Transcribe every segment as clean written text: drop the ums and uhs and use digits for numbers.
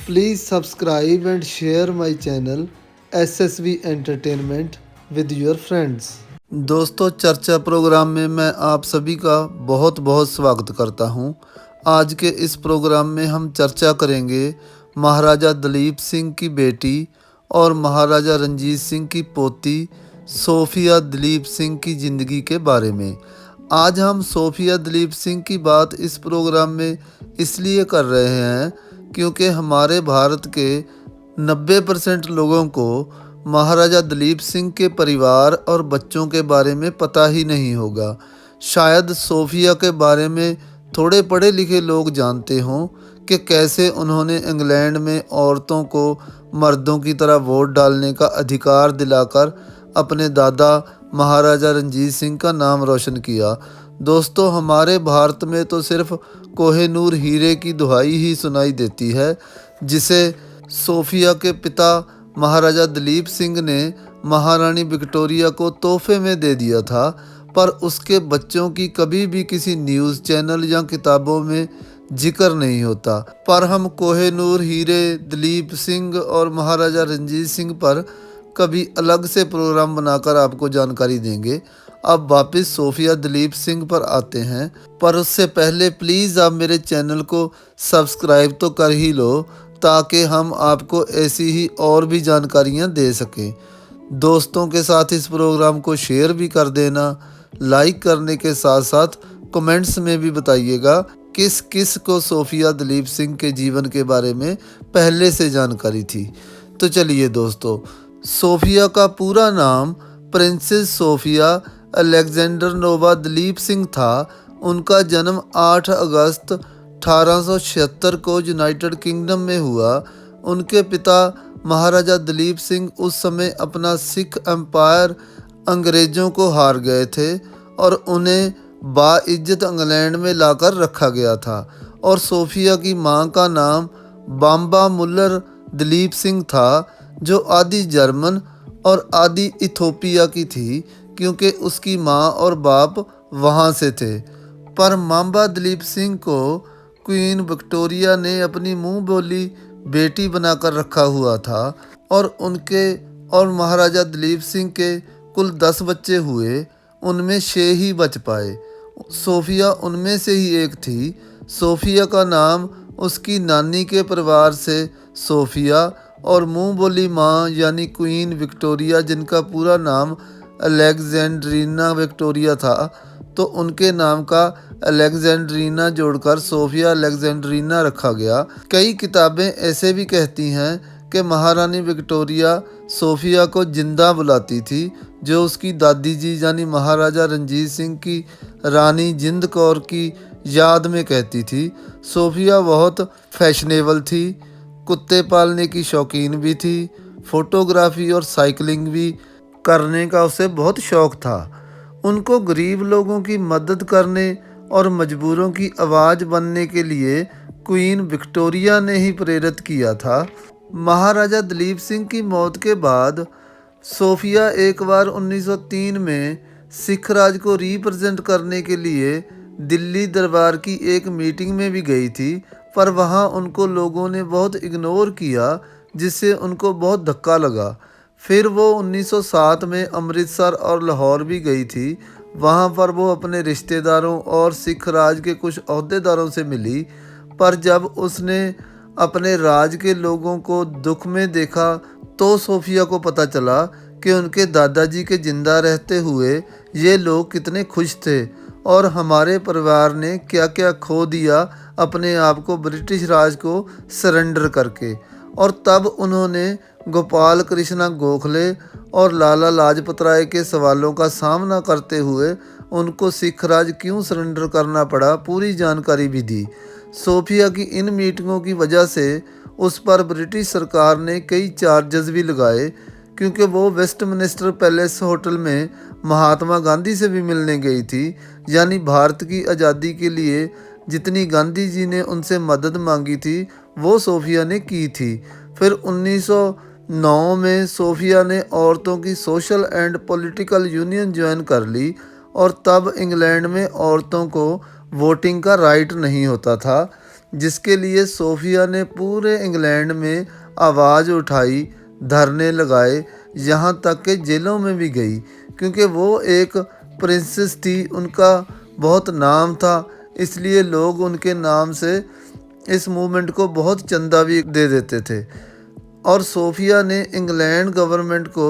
Please subscribe and share my channel SSV Entertainment with your friends. दोस्तों, चर्चा programme में मैं आप सभी का बहुत बहुत स्वागत करता हूं। आज के इस प्रोग्राम में हम चर्चा करेंगे महाराजा दलीप सिंह की बेटी और महाराजा रंजीत सिंह की पोती सोफिया दलीप सिंह की ज़िंदगी के बारे में। आज हम सोफिया दलीप सिंह की बात इस प्रोग्राम में इसलिए कर रहे हैं क्योंकि हमारे भारत के 90% लोगों को महाराजा दलीप सिंह के परिवार और बच्चों के बारे में पता ही नहीं होगा। शायद सोफिया के बारे में थोड़े पढ़े लिखे लोग जानते हों कि कैसे उन्होंने इंग्लैंड में औरतों को मर्दों की तरह वोट डालने का अधिकार दिलाकर अपने दादा महाराजा रंजीत सिंह का नाम रोशन किया। दोस्तों, हमारे भारत में तो सिर्फ कोहिनूर हीरे की दुहाई ही सुनाई देती है, जिसे सोफिया के पिता महाराजा दलीप सिंह ने महारानी विक्टोरिया को तोहफे में दे दिया था, पर उसके बच्चों की कभी भी किसी न्यूज़ चैनल या किताबों में जिक्र नहीं होता। पर हम कोहिनूर हीरे, दलीप सिंह और महाराजा रंजीत सिंह पर कभी अलग से प्रोग्राम बनाकर आपको जानकारी देंगे। अब वापस सोफिया दलीप सिंह पर आते हैं, पर उससे पहले प्लीज़ आप मेरे चैनल को सब्सक्राइब तो कर ही लो, ताकि हम आपको ऐसी ही और भी जानकारियां दे सकें। दोस्तों के साथ इस प्रोग्राम को शेयर भी कर देना। लाइक करने के साथ साथ कमेंट्स में भी बताइएगा किस किस को सोफिया दलीप सिंह के जीवन के बारे में पहले से जानकारी थी। तो चलिए दोस्तों, सोफिया का पूरा नाम प्रिंसेस सोफिया अलेक्जेंडरनोवा दलीप सिंह था। उनका जन्म 8 अगस्त 1876 को यूनाइटेड किंगडम में हुआ। उनके पिता महाराजा दलीप सिंह उस समय अपना सिख एम्पायर अंग्रेज़ों को हार गए थे और उन्हें बाइज्जत इंग्लैंड में लाकर रखा गया था। और सोफिया की मां का नाम बाम्बा मुल्लर दलीप सिंह था, जो आधी जर्मन और आधी इथोपिया की थी, क्योंकि उसकी मां और बाप वहां से थे। पर माम्बा दलीप सिंह को क्वीन विक्टोरिया ने अपनी मुंह बोली बेटी बनाकर रखा हुआ था और उनके और महाराजा दलीप सिंह के कुल 10 बच्चे हुए, उनमें 6 ही बच पाए। सोफिया उनमें से ही एक थी। सोफिया का नाम उसकी नानी के परिवार से सोफिया और मुंह बोली माँ यानी क्वीन विक्टोरिया, जिनका पूरा नाम अलेक्जेंड्रीना विक्टोरिया था, तो उनके नाम का अलेक्जेंड्रीना जोड़कर सोफिया अलेक्जेंड्रीना रखा गया। कई किताबें ऐसे भी कहती हैं कि महारानी विक्टोरिया सोफिया को जिंदा बुलाती थी, जो उसकी दादी जी यानी महाराजा रंजीत सिंह की रानी जिंद कौर की याद में कहती थी। सोफिया बहुत फैशनेबल थी, कुत्ते पालने की शौकीन भी थी, फोटोग्राफी और साइकिलिंग भी करने का उसे बहुत शौक था। उनको गरीब लोगों की मदद करने और मजबूरों की आवाज़ बनने के लिए क्वीन विक्टोरिया ने ही प्रेरित किया था। महाराजा दलीप सिंह की मौत के बाद सोफिया एक बार 1903 में सिख राज को रिप्रेजेंट करने के लिए दिल्ली दरबार की एक मीटिंग में भी गई थी, पर वहाँ उनको लोगों ने बहुत इग्नोर किया, जिससे उनको बहुत धक्का लगा। फिर वो 1907 में अमृतसर और लाहौर भी गई थी। वहाँ पर वो अपने रिश्तेदारों और सिख राज के कुछ अहदेदारों से मिली, पर जब उसने अपने राज के लोगों को दुख में देखा तो सोफिया को पता चला कि उनके दादाजी के जिंदा रहते हुए ये लोग कितने खुश थे और हमारे परिवार ने क्या क्या खो दिया अपने आप को ब्रिटिश राज को सरेंडर करके। और तब उन्होंने गोपाल कृष्णा गोखले और लाला लाजपत राय के सवालों का सामना करते हुए उनको सिख राज क्यों सरेंडर करना पड़ा पूरी जानकारी भी दी। सोफिया की इन मीटिंगों की वजह से उस पर ब्रिटिश सरकार ने कई चार्जेस भी लगाए, क्योंकि वो वेस्टमिनिस्टर पैलेस होटल में महात्मा गांधी से भी मिलने गई थी। यानी भारत की आज़ादी के लिए जितनी गांधी जी ने उनसे मदद मांगी थी, वो सोफिया ने की थी। फिर 1909 में सोफिया ने औरतों की social and political union join कर ली, और तब इंग्लैंड में औरतों को वोटिंग का राइट नहीं होता था। जिसके लिए सोफिया ने पूरे इंग्लैंड में आवाज़ उठाई, धरने लगाए, यहाँ तक कि जेलों में भी गई, क्योंकि वो एक प्रिंसेस थी, उनका बहुत नाम था। इसलिए लोग उनके नाम से इस मूवमेंट को बहुत चंदा भी दे देते थे। और सोफिया ने इंग्लैंड गवर्नमेंट को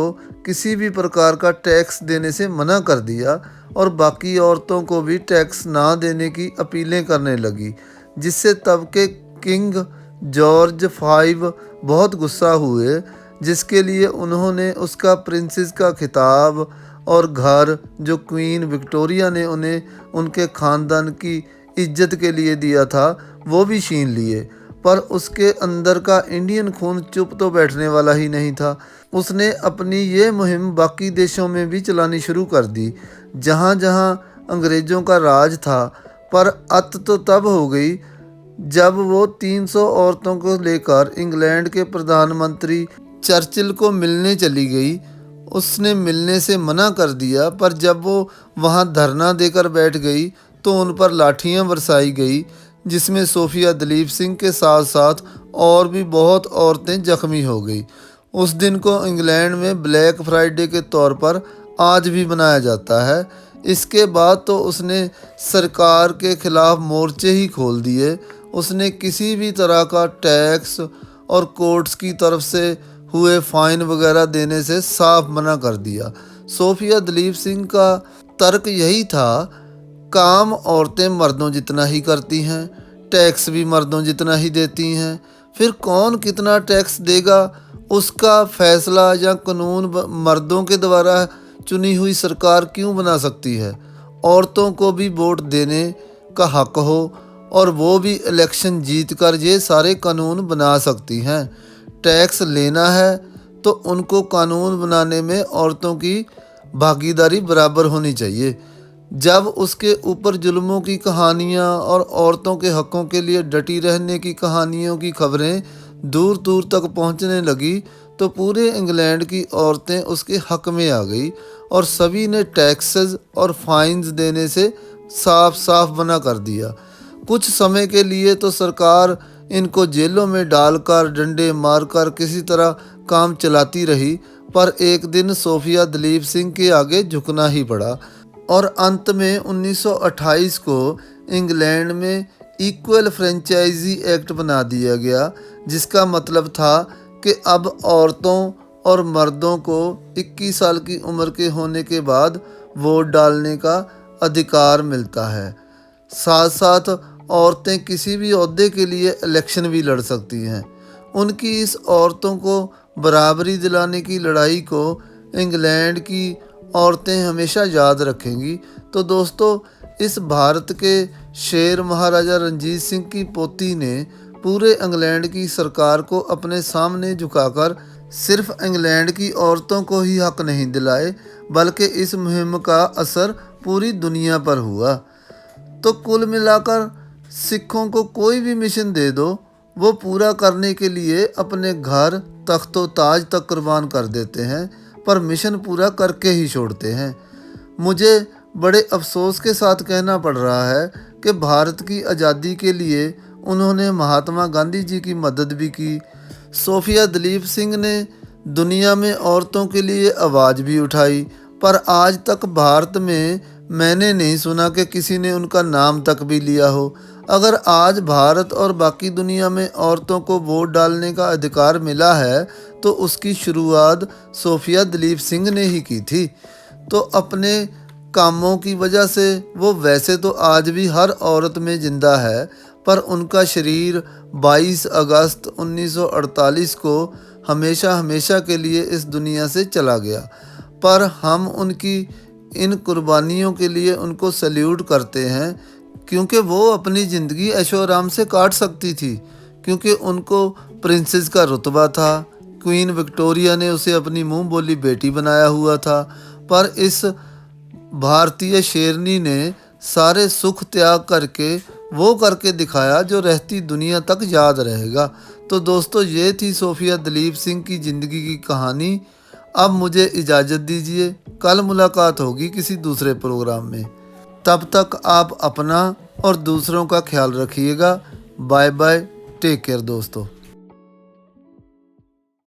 किसी भी प्रकार का टैक्स देने से मना कर दिया और बाकी औरतों को भी टैक्स ना देने की अपीलें करने लगी, जिससे तब के किंग जॉर्ज फाइव बहुत गुस्सा हुए, जिसके लिए उन्होंने उसका प्रिंसेस का खिताब और घर जो क्वीन विक्टोरिया ने उन्हें उनके ख़ानदान की इज्जत के लिए दिया था वो भी छीन लिए। पर उसके अंदर का इंडियन खून चुप तो बैठने वाला ही नहीं था। उसने अपनी ये मुहिम बाकी देशों में भी चलानी शुरू कर दी, जहाँ जहाँ अंग्रेज़ों का राज था। पर अत तो तब हो गई जब वो 300 औरतों को लेकर इंग्लैंड के प्रधानमंत्री चर्चिल को मिलने चली गई। उसने मिलने से मना कर दिया, पर जब वो वहाँ धरना देकर बैठ गई तो उन पर लाठियाँ बरसाई गई, जिसमें सोफिया दलीप सिंह के साथ साथ और भी बहुत औरतें जख्मी हो गई। उस दिन को इंग्लैंड में ब्लैक फ्राइडे के तौर पर आज भी मनाया जाता है। इसके बाद तो उसने सरकार के खिलाफ मोर्चे ही खोल दिए। उसने किसी भी तरह का टैक्स और कोर्ट्स की तरफ से हुए फाइन वगैरह देने से साफ मना कर दिया। सोफिया दलीप सिंह का तर्क यही था, काम औरतें मर्दों जितना ही करती हैं, टैक्स भी मर्दों जितना ही देती हैं, फिर कौन कितना टैक्स देगा उसका फैसला या कानून मर्दों के द्वारा चुनी हुई सरकार क्यों बना सकती है। औरतों को भी वोट देने का हक हो और वो भी इलेक्शन जीत कर ये सारे कानून बना सकती हैं। टैक्स लेना है तो उनको कानून बनाने में औरतों की भागीदारी बराबर होनी चाहिए। जब उसके ऊपर जुल्मों की कहानियाँ और औरतों के हक़ों के लिए डटी रहने की कहानियों की खबरें दूर दूर तक पहुँचने लगी तो पूरे इंग्लैंड की औरतें उसके हक़ में आ गई और सभी ने टैक्सेस और फाइन्स देने से साफ साफ मना कर दिया। कुछ समय के लिए तो सरकार इनको जेलों में डालकर डंडे मारकर किसी तरह काम चलाती रही, पर एक दिन सोफिया दलीप सिंह के आगे झुकना ही पड़ा और अंत में 1928 को इंग्लैंड में इक्वल फ्रेंचाइजी एक्ट बना दिया गया, जिसका मतलब था कि अब औरतों और मर्दों को 21 साल की उम्र के होने के बाद वोट डालने का अधिकार मिलता है। साथ साथ औरतें किसी भी ओहदे के लिए इलेक्शन भी लड़ सकती हैं। उनकी इस औरतों को बराबरी दिलाने की लड़ाई को इंग्लैंड की औरतें हमेशा याद रखेंगी। तो दोस्तों, इस भारत के शेर महाराजा रंजीत सिंह की पोती ने पूरे इंग्लैंड की सरकार को अपने सामने झुकाकर सिर्फ इंग्लैंड की औरतों को ही हक नहीं दिलाए, बल्कि इस मुहिम का असर पूरी दुनिया पर हुआ। तो कुल मिलाकर सिखों को कोई भी मिशन दे दो, वो पूरा करने के लिए अपने घर तख्तो ताज तक कुर्बान कर देते हैं, पर मिशन पूरा करके ही छोड़ते हैं। मुझे बड़े अफसोस के साथ कहना पड़ रहा है कि भारत की आज़ादी के लिए उन्होंने महात्मा गांधी जी की मदद भी की। सोफिया दलीप सिंह ने दुनिया में औरतों के लिए आवाज़ भी उठाई, पर आज तक भारत में मैंने नहीं सुना कि किसी ने उनका नाम तक भी लिया हो। अगर आज भारत और बाकी दुनिया में औरतों को वोट डालने का अधिकार मिला है तो उसकी शुरुआत सोफिया दलीप सिंह ने ही की थी। तो अपने कामों की वजह से वो वैसे तो आज भी हर औरत में ज़िंदा है, पर उनका शरीर 22 अगस्त 1948 को हमेशा हमेशा के लिए इस दुनिया से चला गया। पर हम उनकी इन कुर्बानियों के लिए उनको सैल्यूट करते हैं, क्योंकि वो अपनी ज़िंदगी ऐशो आराम से काट सकती थी, क्योंकि उनको प्रिंसेस का रुतबा था। क्वीन विक्टोरिया ने उसे अपनी मुंह बोली बेटी बनाया हुआ था, पर इस भारतीय शेरनी ने सारे सुख त्याग करके वो करके दिखाया जो रहती दुनिया तक याद रहेगा। तो दोस्तों, ये थी सोफिया दलीप सिंह की ज़िंदगी की कहानी। अब मुझे इजाज़त दीजिए, कल मुलाकात होगी किसी दूसरे प्रोग्राम में। तब तक आप अपना और दूसरों का ख्याल रखिएगा। बाय बाय, टेक केयर दोस्तों।